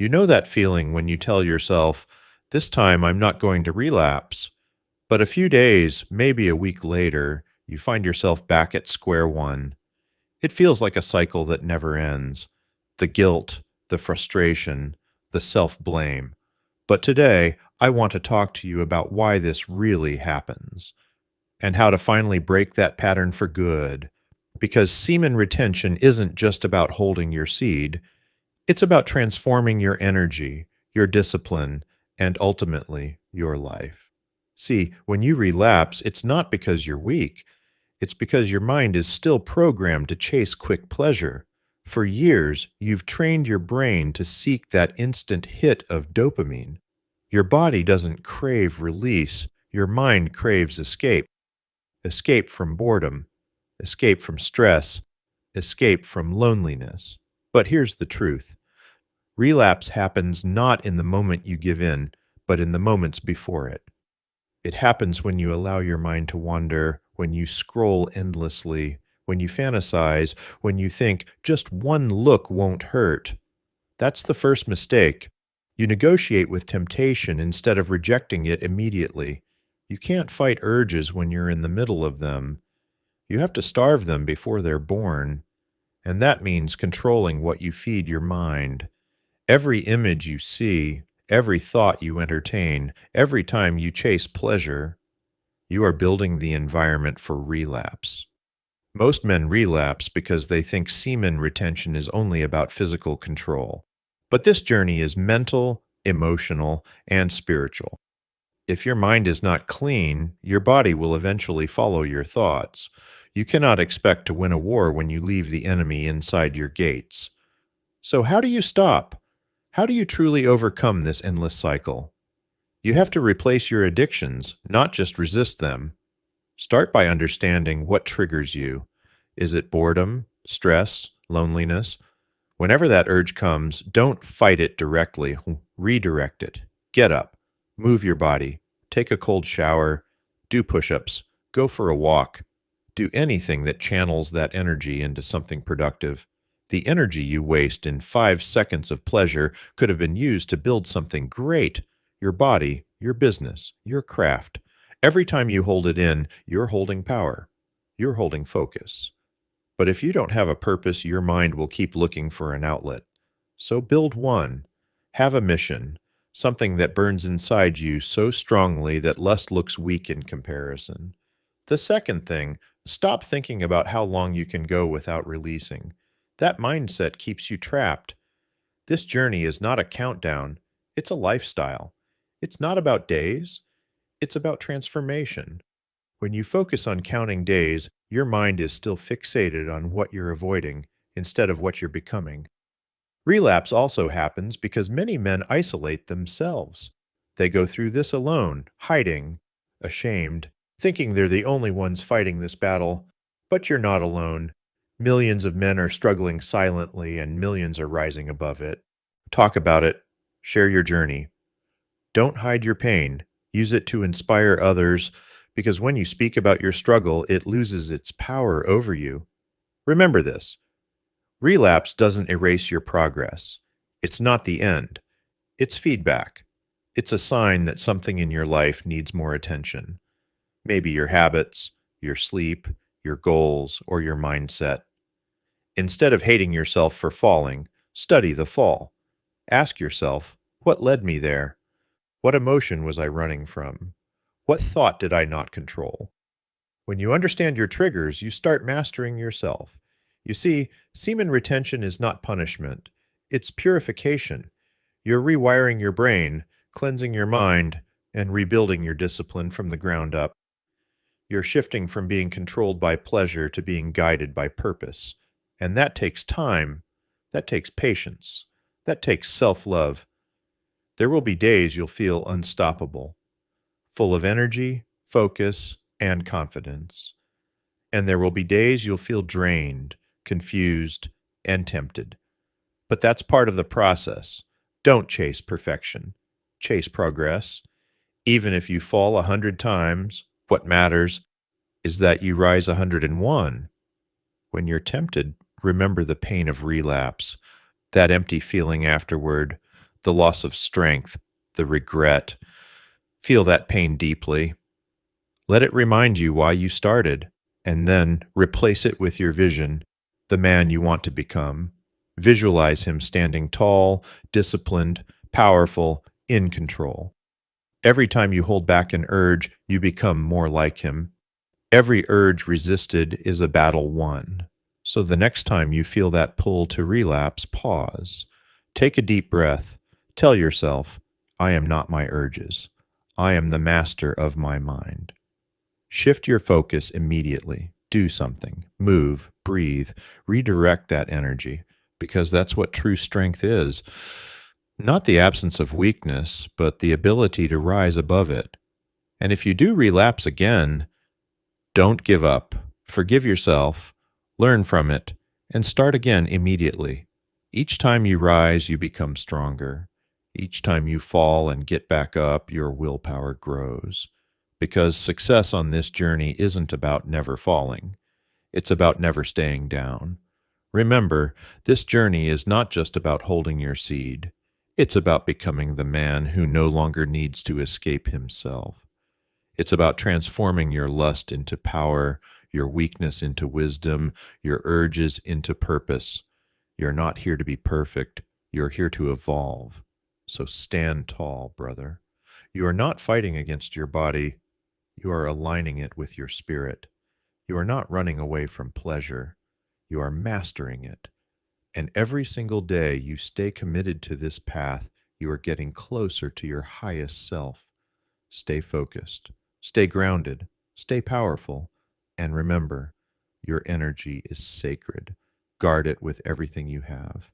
You know that feeling when you tell yourself, this time I'm not going to relapse. But a few days, maybe a week later, you find yourself back at square one. It feels like a cycle that never ends. The guilt, the frustration, the self blame. But today, I want to talk to you about why this really happens and how to finally break that pattern for good. Because semen retention isn't just about holding your seed, it's about transforming your energy, your discipline, and ultimately your life. See, when you relapse, it's not because you're weak, it's because your mind is still programmed to chase quick pleasure. For years, you've trained your brain to seek that instant hit of dopamine. Your body doesn't crave release, your mind craves escape. Escape from boredom, escape from stress, escape from loneliness. But here's the truth. Relapse happens not in the moment you give in, but in the moments before it. It happens when you allow your mind to wander, when you scroll endlessly, when you fantasize, when you think just one look won't hurt. That's the first mistake. You negotiate with temptation instead of rejecting it immediately. You can't fight urges when you're in the middle of them. You have to starve them before they're born. And that means controlling what you feed your mind. Every image you see, every thought you entertain, every time you chase pleasure, you are building the environment for relapse. Most men relapse because they think semen retention is only about physical control. But this journey is mental, emotional, and spiritual. If your mind is not clean, your body will eventually follow your thoughts. You cannot expect to win a war when you leave the enemy inside your gates. So how do you stop? How do you truly overcome this endless cycle? You have to replace your addictions, not just resist them. Start by understanding what triggers you. Is it boredom, stress, loneliness? Whenever that urge comes, don't fight it directly. Redirect it. Get up. Move your body. Take a cold shower. Do push-ups. Go for a walk. Do anything that channels that energy into something productive. The energy you waste in 5 seconds of pleasure could have been used to build something great. Your body, your business, your craft. Every time you hold it in, you're holding power. You're holding focus. But if you don't have a purpose, your mind will keep looking for an outlet. So build one. Have a mission, something that burns inside you so strongly that lust looks weak in comparison. The second thing, stop thinking about how long you can go without releasing. That mindset keeps you trapped. This journey is not a countdown, it's a lifestyle. It's not about days, it's about transformation. When you focus on counting days, your mind is still fixated on what you're avoiding instead of what you're becoming. Relapse also happens because many men isolate themselves. They go through this alone, hiding, ashamed, thinking they're the only ones fighting this battle. But you're not alone. Millions of men are struggling silently, and millions are rising above it. Talk about it. Share your journey. Don't hide your pain. Use it to inspire others, because when you speak about your struggle, it loses its power over you. Remember this. Relapse doesn't erase your progress. It's not the end. It's feedback. It's a sign that something in your life needs more attention. Maybe your habits, your sleep, your goals, or your mindset. Instead of hating yourself for falling, study the fall. Ask yourself, what led me there? What emotion was I running from? What thought did I not control? When you understand your triggers, you start mastering yourself. You see, semen retention is not punishment. It's purification. You're rewiring your brain, cleansing your mind, and rebuilding your discipline from the ground up. You're shifting from being controlled by pleasure to being guided by purpose. And that takes time. That takes patience. That takes self-love. There will be days you'll feel unstoppable, full of energy, focus, and confidence. And there will be days you'll feel drained, confused, and tempted. But that's part of the process. Don't chase perfection. Chase progress. Even if you fall 100 times, what matters is that you rise 101. When you're tempted, remember the pain of relapse, that empty feeling afterward, the loss of strength, the regret. Feel that pain deeply. Let it remind you why you started, and then replace it with your vision, the man you want to become. Visualize him standing tall, disciplined, powerful, in control. Every time you hold back an urge, you become more like him. Every urge resisted is a battle won. So the next time you feel that pull to relapse, pause. Take a deep breath. Tell yourself, I am not my urges. I am the master of my mind. Shift your focus immediately. Do something. Move, breathe, redirect that energy, because that's what true strength is. Not the absence of weakness, but the ability to rise above it. And if you do relapse again, don't give up. Forgive yourself, learn from it, and start again immediately. Each time you rise, you become stronger. Each time you fall and get back up, your willpower grows. Because success on this journey isn't about never falling, it's about never staying down. Remember, this journey is not just about holding your seed, it's about becoming the man who no longer needs to escape himself. It's about transforming your lust into power, your weakness into wisdom, your urges into purpose. You're not here to be perfect. You're here to evolve. So stand tall, brother. You are not fighting against your body. You are aligning it with your spirit. You are not running away from pleasure. You are mastering it. And every single day you stay committed to this path, you are getting closer to your highest self. Stay focused, stay grounded, stay powerful, and remember, your energy is sacred. Guard it with everything you have.